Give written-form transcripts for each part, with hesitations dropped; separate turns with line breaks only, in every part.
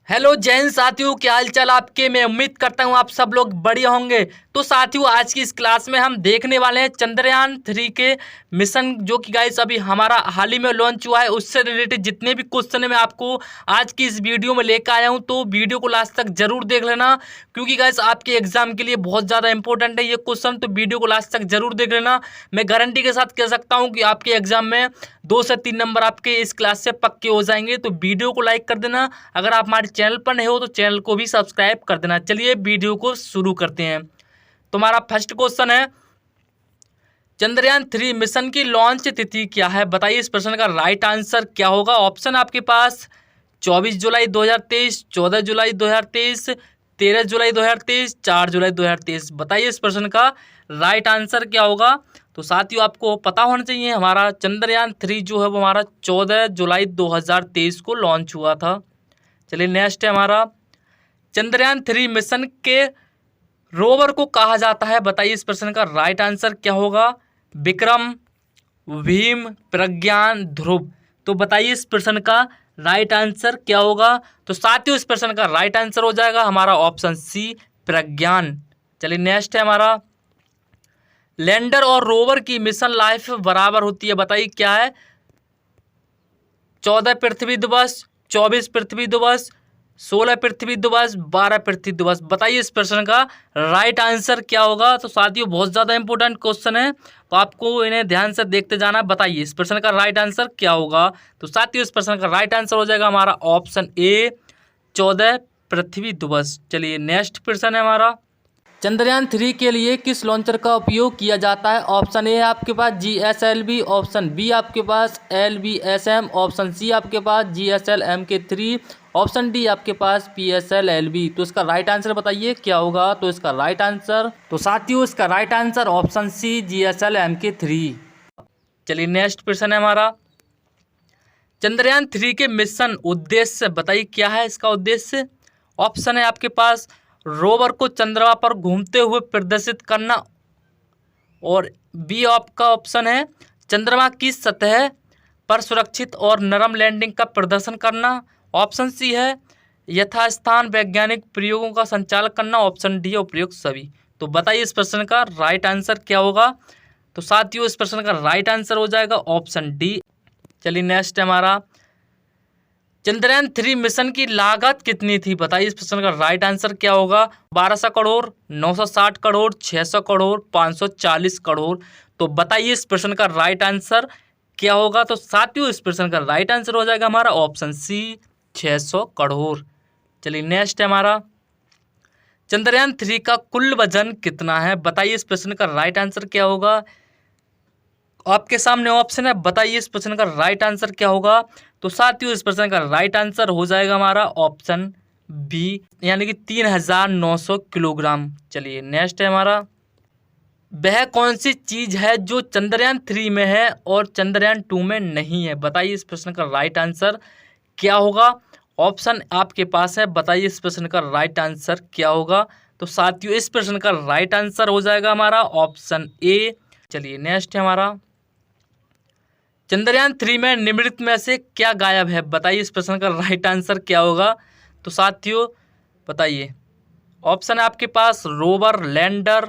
Hello Jain साथियों, क्या हाल चाल आपके। मैं उम्मीद करता हूँ आप सब लोग बढ़िया होंगे। तो साथियों, आज की इस क्लास में हम देखने वाले हैं चंद्रयान 3 के मिशन, जो कि गाइस अभी हमारा हाल ही में लॉन्च हुआ है। उससे रिलेटेड जितने भी क्वेश्चन है मैं आपको आज की इस वीडियो में लेकर आया हूँ। तो वीडियो को लास्ट तक जरूर देख लेना, क्योंकि गाइस आपके एग्जाम के लिए बहुत ज़्यादा इंपॉर्टेंट है ये क्वेश्चन। तो वीडियो को लास्ट तक जरूर देख लेना। मैं गारंटी के साथ कह सकता हूँ कि आपके एग्जाम में 2 से 3 नंबर आपके इस क्लास से पक्के हो जाएंगे। तो वीडियो को लाइक कर देना। अगर आप हमारे चैनल पर नए हो तो चैनल को भी सब्सक्राइब कर देना। चलिए वीडियो को शुरू करते हैं। तुम्हारा फर्स्ट क्वेश्चन है, चंद्रयान 3 मिशन की लॉन्च तिथि क्या है? बताइए इस प्रश्न का राइट आंसर क्या होगा। ऑप्शन आपके पास 24 जुलाई 2023, 14 जुलाई 2023, 13 जुलाई 2023, 4 जुलाई 2023। बताइए इस प्रश्न का राइट आंसर क्या होगा। तो साथियों, आपको पता होना चाहिए हमारा चंद्रयान 3 जो है वो हमारा 14 जुलाई 2023 को लॉन्च हुआ था। चलिए नेक्स्ट है हमारा, चंद्रयान 3 मिशन के रोवर को कहा जाता है। बताइए इस प्रश्न का राइट आंसर क्या होगा। विक्रम, भीम, प्रज्ञान, ध्रुव। तो बताइए इस प्रश्न का राइट आंसर क्या होगा। तो साथियों, इस प्रश्न का राइट आंसर हो जाएगा हमारा ऑप्शन सी, प्रज्ञान। चलिए नेक्स्ट है हमारा, लैंडर और रोवर की मिशन लाइफ बराबर होती है। बताइए क्या है। 14 पृथ्वी दिवस, 24 पृथ्वी दिवस, 16 पृथ्वी दिवस, 12 पृथ्वी दिवस। बताइए इस प्रश्न का राइट आंसर क्या होगा। तो साथियों, बहुत ज़्यादा इंपॉर्टेंट क्वेश्चन है, तो आपको इन्हें ध्यान से देखते जाना। बताइए इस प्रश्न का राइट आंसर क्या होगा। तो साथियों, इस प्रश्न का राइट आंसर हो जाएगा हमारा ऑप्शन ए, 14 पृथ्वी दिवस। चलिए नेक्स्ट प्रश्न है हमारा, चंद्रयान 3 के लिए किस लॉन्चर का उपयोग किया जाता है। ऑप्शन ए आपके पास GSLV, ऑप्शन बी आपके पास LVSM, ऑप्शन सी आपके पास GSL Mk3, ऑप्शन डी आपके पास PSLV। तो इसका राइट आंसर बताइए क्या होगा। तो इसका राइट आंसर, तो साथियों इसका right answer option C, GSL Mk3। चलिए नेक्स्ट प्रश्न है हमारा, चंद्रयान 3 के मिशन उद्देश्य बताइए क्या है इसका उद्देश्य। ऑप्शन है आपके पास रोवर को चंद्रमा पर घूमते हुए प्रदर्शित करना, और बी आपका ऑप्शन है चंद्रमा की सतह पर सुरक्षित और नरम लैंडिंग का प्रदर्शन करना, ऑप्शन सी है यथास्थान वैज्ञानिक प्रयोगों का संचालन करना, ऑप्शन डी उपयुक्त सभी। तो बताइए इस प्रश्न का राइट आंसर क्या होगा। तो साथियों, इस प्रश्न का राइट आंसर हो जाएगा ऑप्शन डी। चलिए नेक्स्ट है हमारा, चंद्रयान 3 मिशन की लागत कितनी थी। बताइए इस प्रश्न का राइट आंसर क्या होगा। 1200 करोड़, 960 करोड़, 600 करोड़, 540 करोड़। तो बताइए इस प्रश्न का राइट आंसर क्या होगा। तो साथियों, इस प्रश्न का राइट आंसर हो जाएगा हमारा ऑप्शन सी, 600 करोड़। चलिए नेक्स्ट है हमारा, चंद्रयान 3 का कुल वजन कितना है। बताइए इस प्रश्न का राइट आंसर क्या होगा। आपके सामने ऑप्शन है, बताइए इस प्रश्न का राइट आंसर क्या होगा। तो साथियों, इस प्रश्न का राइट आंसर हो जाएगा हमारा ऑप्शन बी, यानी कि 3900 किलोग्राम। चलिए नेक्स्ट है हमारा, वह कौन सी चीज है जो चंद्रयान 3 में है और चंद्रयान 2 में नहीं है। बताइए इस प्रश्न का राइट आंसर क्या होगा। ऑप्शन आपके पास है, बताइए इस प्रश्न का राइट आंसर क्या होगा। तो साथियों, इस प्रश्न का राइट आंसर हो जाएगा हमारा ऑप्शन ए। चलिए नेक्स्ट है हमारा, चंद्रयान 3 में निम्नलिखित में से क्या गायब है। बताइए इस प्रश्न का राइट आंसर क्या होगा। तो साथियों बताइए, ऑप्शन है आपके पास rover, lander,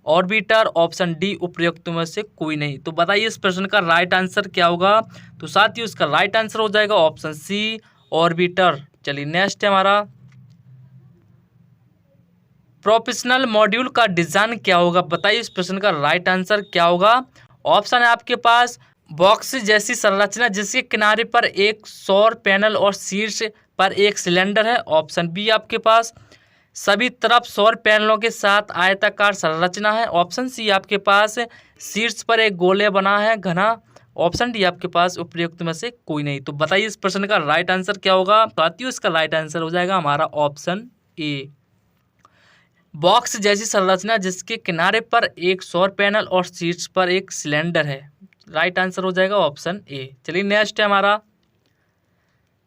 orbiter, option D उपयुक्त में से कोई नहीं। तो बताइए इस प्रश्न का राइट आंसर क्या होगा। तो साथियों, इसका राइट आंसर हो जाएगा ऑप्शन सी, ऑर्बिटर। चलिए नेक्स्ट है हमारा, प्रोफेशनल मॉड्यूल का डिजाइन क्या होगा। बताइए इस प्रश्न का राइट आंसर क्या होगा। ऑप्शन है आपके पास बॉक्स जैसी संरचना जिसके किनारे पर एक सौर पैनल और शीर्ष पर एक सिलेंडर है, ऑप्शन बी आपके पास सभी तरफ सौर पैनलों के साथ आयताकार संरचना है, ऑप्शन सी आपके पास शीर्ष पर एक गोले बना है घना, ऑप्शन डी आपके पास उपयुक्त में से कोई नहीं। तो बताइए इस प्रश्न का राइट आंसर क्या होगा। साथियों, इसका राइट आंसर हो जाएगा हमारा ऑप्शन ए, बॉक्स जैसी संरचना जिसके किनारे पर एक सौर पैनल और शीर्ष पर एक सिलेंडर है। राइट आंसर हो जाएगा ऑप्शन ए। चलिए नेक्स्ट है हमारा,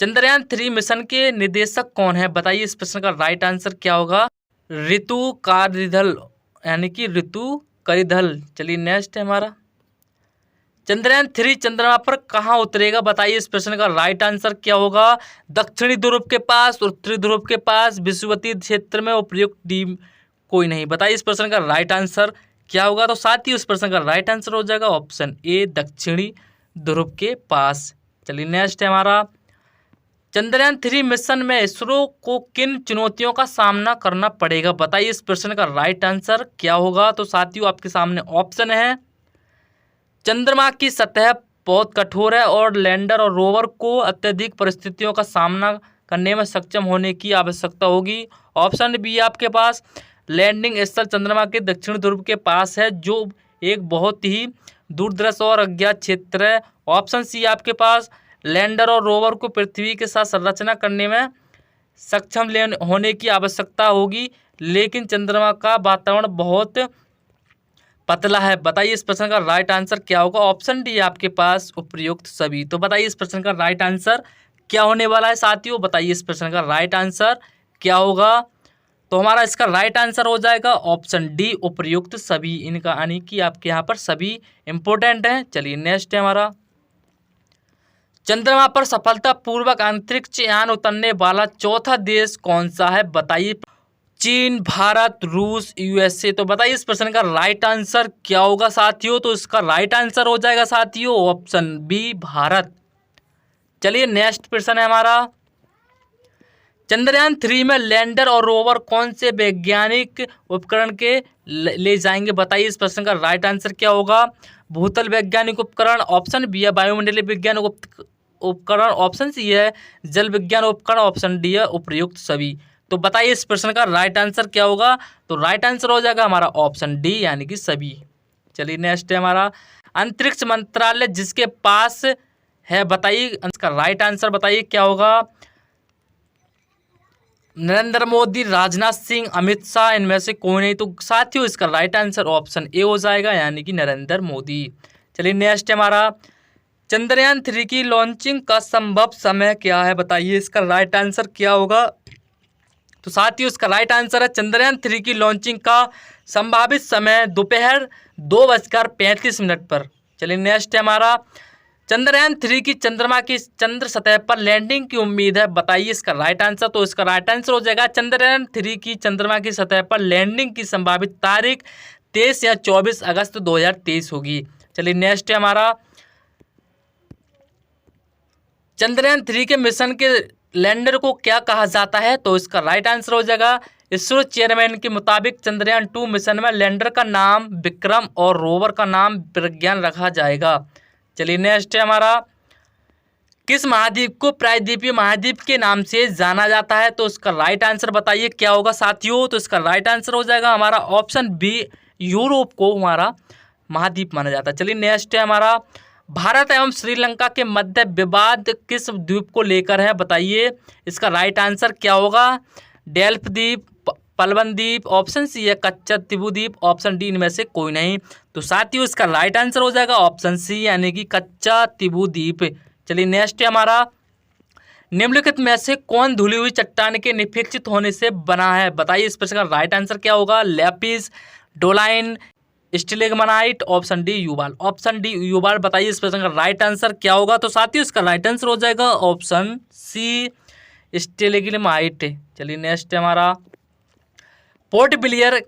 चंद्रयान 3 मिशन के निदेशक कौन है। बताइए इस प्रश्न का राइट आंसर क्या होगा। ऋतु कारिधल, यानी कि ऋतु करिधल। चलिए नेक्स्ट है हमारा, चंद्रयान 3 चंद्रमा पर कहाँ उतरेगा, बताइए इस प्रश्न का राइट आंसर क्या होगा। दक्षिणी ध्रुव के पास, उत्तरी ध्रुव के पास, विषुवतीय क्षेत्र में, उपयुक्त डी कोई नहीं। बताइए इस प्रश्न का राइट आंसर क्या होगा। तो साथ ही उस प्रश्न का राइट आंसर हो जाएगा ऑप्शन ए, दक्षिणी ध्रुव के पास। चलिए नेक्स्ट है हमारा, चंद्रयान 3 मिशन में इसरो को किन चुनौतियों का सामना करना पड़ेगा, बताइए इस प्रश्न का राइट आंसर क्या होगा। तो साथियों आपके सामने ऑप्शन है, चंद्रमा की सतह बहुत कठोर है और लैंडर और रोवर को अत्यधिक परिस्थितियों का सामना करने में सक्षम होने की आवश्यकता होगी। ऑप्शन बी आपके पास, लैंडिंग स्थल चंद्रमा के दक्षिण ध्रुव के पास है जो एक बहुत ही दूरदर्श और अज्ञात क्षेत्र है। ऑप्शन सी आपके पास, लैंडर और रोवर को पृथ्वी के साथ संरचना करने में सक्षम होने की आवश्यकता होगी, लेकिन चंद्रमा का वातावरण बहुत पतला है। बताइए इस प्रश्न का राइट आंसर क्या होगा। ऑप्शन डी आपके पास, उपयुक्त सभी। तो बताइए इस प्रश्न का राइट आंसर क्या होने वाला है साथियों, बताइए इस प्रश्न का राइट आंसर क्या होगा। तो हमारा इसका राइट आंसर हो जाएगा ऑप्शन डी, उपयुक्त सभी। इनका यानी कि आपके यहाँ पर सभी इंपॉर्टेंट हैं। चलिए नेक्स्ट है हमारा, चंद्रमा पर सफलतापूर्वक अंतरिक्ष यान उतरने वाला चौथा देश कौन सा है, बताइए। चीन, भारत, रूस, यूएसए। तो बताइए इस प्रश्न का राइट आंसर क्या होगा साथियों। तो इसका राइट आंसर हो जाएगा साथियों ऑप्शन बी, भारत। चलिए नेक्स्ट प्रश्न है हमारा, चंद्रयान 3 में लैंडर और रोवर कौन से वैज्ञानिक उपकरण के ले जाएंगे, बताइए इस प्रश्न का राइट आंसर क्या होगा। भूतल वैज्ञानिक उपकरण, ऑप्शन बी है वायुमंडलीय वैज्ञानिक उपकरण, ऑप्शन सी है जल विज्ञान उपकरण, ऑप्शन डी है उपयुक्त सभी। तो बताइए इस प्रश्न का राइट आंसर क्या होगा। तो राइट आंसर हो जाएगा हमारा ऑप्शन डी, यानी कि सभी। चलिए नेक्स्ट है हमारा, अंतरिक्ष मंत्रालय जिसके पास है, बताइए इसका राइट आंसर बताइए क्या होगा। नरेंद्र मोदी, राजनाथ सिंह, अमित शाह, इनमें से कोई नहीं। तो साथियों इसका राइट आंसर ऑप्शन ए हो जाएगा, यानी कि नरेंद्र मोदी। चलिए नेक्स्ट है हमारा, चंद्रयान 3 की लॉन्चिंग का संभव समय क्या है, बताइए इसका राइट आंसर क्या होगा। तो साथियों इसका राइट आंसर है, चंद्रयान 3 की लॉन्चिंग का संभावित समय दोपहर 2:35 पर। चलिए नेक्स्ट है हमारा, चंद्रयान 3 की चंद्रमा की चंद्र सतह पर लैंडिंग की उम्मीद है, बताइए इसका राइट आंसर। तो इसका राइट आंसर हो जाएगा, चंद्रयान 3 की चंद्रमा की सतह पर लैंडिंग की संभावित तारीख 23 या 24 अगस्त 2023 होगी। चलिए नेक्स्ट है हमारा, चंद्रयान 3 के मिशन के लैंडर को क्या कहा जाता है। तो इसका राइट आंसर हो जाएगा, इसरो चेयरमैन के मुताबिक चंद्रयान 2 मिशन में लैंडर का नाम विक्रम और रोवर का नाम प्रज्ञान रखा जाएगा। चलिए नेक्स्ट है हमारा, किस महाद्वीप को प्रायद्वीपीय महाद्वीप के नाम से जाना जाता है। तो इसका राइट आंसर बताइए क्या होगा साथियों। तो इसका राइट आंसर हो जाएगा हमारा ऑप्शन बी, यूरोप को हमारा महाद्वीप माना जाता है। चलिए नेक्स्ट है हमारा, भारत एवं श्रीलंका के मध्य विवाद किस द्वीप को लेकर है, बताइए इसका राइट आंसर क्या होगा। डेल्फ द्वीप, पलवन द्वीप, ऑप्शन सी है कच्चा तिबू द्वीप, ऑप्शन डी इनमें से कोई नहीं। तो साथियों इसका राइट आंसर हो जाएगा ऑप्शन सी, यानी कि कच्चा तिबू द्वीप। चलिए नेक्स्ट है हमारा, निम्नलिखित में से कौन धुली हुई चट्टान के निक्षेपित होने से बना है, बताइए इस प्रश्न का राइट आंसर क्या होगा। Lapies, doline, stalagmite, option D uvala. Option D uvala, बताइए इस प्रश्न का राइट आंसर क्या होगा। तो साथियों इसका राइट आंसर हो जाएगा ऑप्शन सी, स्टिलेगमाइट। चलिए नेक्स्ट है हमारा, पोर्ट ब्लेयर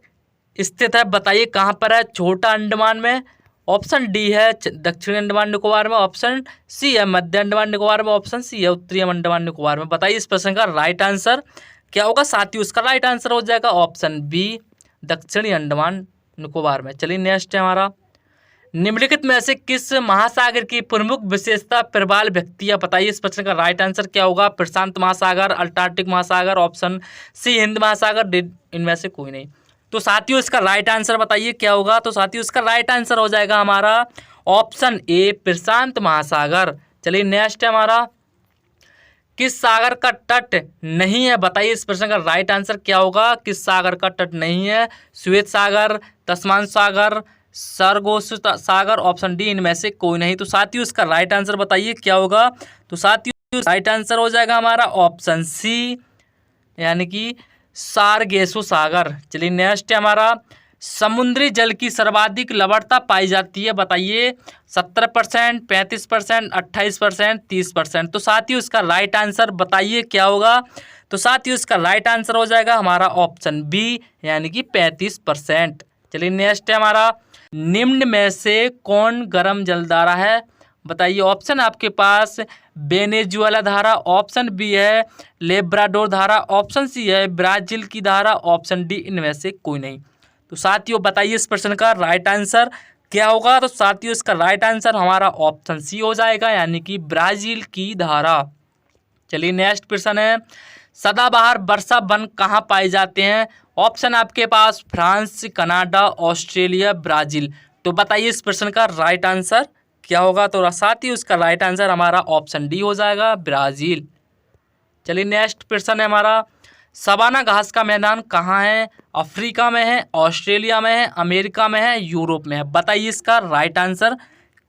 स्थित है, बताइए कहाँ पर है। छोटा अंडमान में, ऑप्शन डी है दक्षिणी अंडमान निकोबार में, ऑप्शन सी है मध्य अंडमान निकोबार में, ऑप्शन सी है उत्तरी अंडमान निकोबार में। बताइए इस प्रश्न का राइट आंसर क्या होगा साथियों। इसका राइट आंसर हो जाएगा ऑप्शन बी, दक्षिणी अंडमान निकोबार में। चलिए नेक्स्ट है हमारा, निम्नलिखित में से किस महासागर की प्रमुख विशेषता प्रबल व्यक्तियां, बताइए इस प्रश्न का राइट आंसर क्या होगा। प्रशांत महासागर, अल्टार्कटिक महासागर, ऑप्शन सी हिंद महासागर, इनमें से कोई नहीं। तो साथियों इसका राइट आंसर बताइए क्या होगा। तो साथियों इसका राइट आंसर हो जाएगा हमारा ऑप्शन ए, प्रशांत महासागर। चलिए नेक्स्ट है हमारा, किस सागर का तट नहीं है, बताइए इस प्रश्न का राइट आंसर क्या होगा। किस सागर का तट नहीं है। श्वेत सागर, तस्मान सागर, सरगोस सागर, ऑप्शन डी इनमें से कोई नहीं। तो साथियों इसका राइट आंसर बताइए क्या होगा। तो साथियों राइट आंसर हो जाएगा हमारा ऑप्शन सी, यानी कि सारगेसो सागर। चलिए नेक्स्ट है हमारा, समुद्री जल की सर्वाधिक लवणता पाई जाती है? बताइए 70%, 35%, 28%, 30%। तो साथियों इसका राइट आंसर बताइए क्या होगा? तो साथियों इसका राइट आंसर हो जाएगा हमारा ऑप्शन बी, यानी कि 35%। चलिए नेक्स्ट है हमारा, निम्न में से कौन गर्म जलधारा है? बताइए, ऑप्शन आपके पास वेनेजुएला धारा, ऑप्शन बी है लेब्राडोर धारा, ऑप्शन सी है ब्राजील की धारा, ऑप्शन डी इनमें से कोई नहीं। तो साथियों बताइए इस प्रश्न का राइट आंसर क्या होगा? तो साथियों इसका राइट आंसर हमारा ऑप्शन सी हो जाएगा, यानी कि ब्राजील की धारा। चलिए नेक्स्ट प्रश्न है, सदाबहार वर्षा वन कहाँ पाए जाते हैं? ऑप्शन आपके पास फ्रांस, कनाडा, ऑस्ट्रेलिया, ब्राजील। तो बताइए इस प्रश्न का राइट आंसर क्या होगा? तो साथियों इसका राइट आंसर हमारा ऑप्शन डी हो जाएगा, ब्राजील। चलिए नेक्स्ट प्रश्न है हमारा, सवाना घास का मैदान कहाँ है? अफ्रीका में है, ऑस्ट्रेलिया में है, अमेरिका में है, यूरोप में है। बताइए इसका राइट आंसर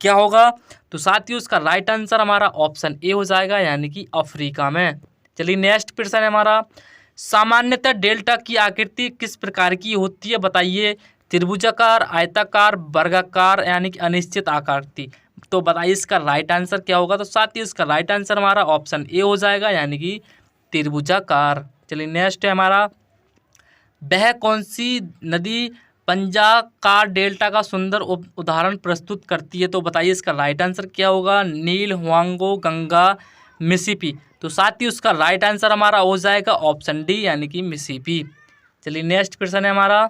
क्या होगा? तो साथियों इसका राइट आंसर हमारा ऑप्शन ए हो जाएगा, यानी कि अफ्रीका में। चलिए नेक्स्ट प्रश्न है हमारा, सामान्यतः डेल्टा की आकृति किस प्रकार की होती है? बताइए, त्रिभुजाकार, आयताकार, वर्गाकार, यानी कि अनिश्चित आकृति। तो बताइए इसका राइट आंसर क्या होगा? तो साथियों इसका राइट आंसर हमारा ऑप्शन ए हो जाएगा, यानी कि त्रिभुजाकार। चलिए नेक्स्ट है हमारा, वह कौन सी नदी पंजाकार डेल्टा का सुंदर उदाहरण प्रस्तुत करती है? तो बताइए इसका राइट आंसर क्या होगा? नील, हुआंगो, गंगा, मिसिसिपी। तो साथियों उसका राइट आंसर हमारा हो जाएगा ऑप्शन डी, यानी कि मिसिसिपी। चलिए नेक्स्ट प्रश्न है हमारा,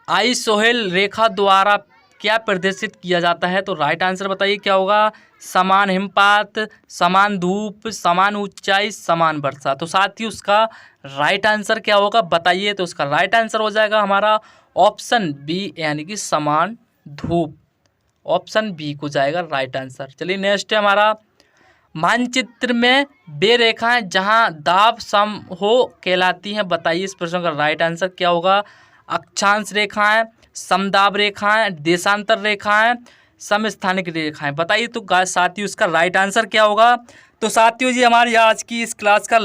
आइसोहेल रेखा द्वारा क्या प्रदर्शित किया जाता है? तो राइट आंसर बताइए क्या होगा? समान हिमपात, समान धूप, समान ऊंचाई, समान वर्षा। तो साथियों उसका राइट आंसर क्या होगा बताइए? तो उसका राइट आंसर हो जाएगा हमारा ऑप्शन बी, यानी कि समान धूप। ऑप्शन बी को जाएगा राइट आंसर। चलिए नेक्स्ट है हमारा, मानचित्र में वे रेखाएं जहां दाब सम हो कहलाती हैं। बताइए इस प्रश्न का राइट आंसर क्या होगा? अक्षांश रेखाएं, समदाब रेखाएं, देशांतर रेखाएं, समस्थानिक रेखाएं। बताइए तो साथियों इसका राइट आंसर क्या होगा? तो साथियों जी हमारी आज की इस क्लास का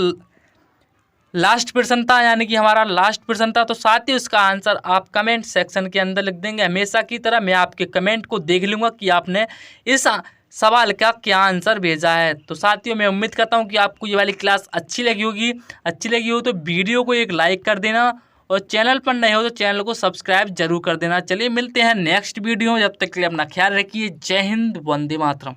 लास्ट प्रश्न था, यानी कि हमारा लास्ट प्रश्न था। तो साथियों इसका आंसर आप कमेंट सेक्शन के अंदर लिख देंगे। हमेशा की तरह मैं आपके कमेंट को देख लूँगा कि आपने इस सवाल का क्या आंसर भेजा है। तो साथियों मैं उम्मीद करता हूँ कि आपको ये वाली क्लास अच्छी लगी होगी। अच्छी लगी हो तो वीडियो को एक लाइक कर देना, और चैनल पर नए हो तो चैनल को सब्सक्राइब जरूर कर देना। चलिए मिलते हैं नेक्स्ट वीडियो में, जब तक के लिए अपना ख्याल रखिए। जय हिंद, वंदे मातरम।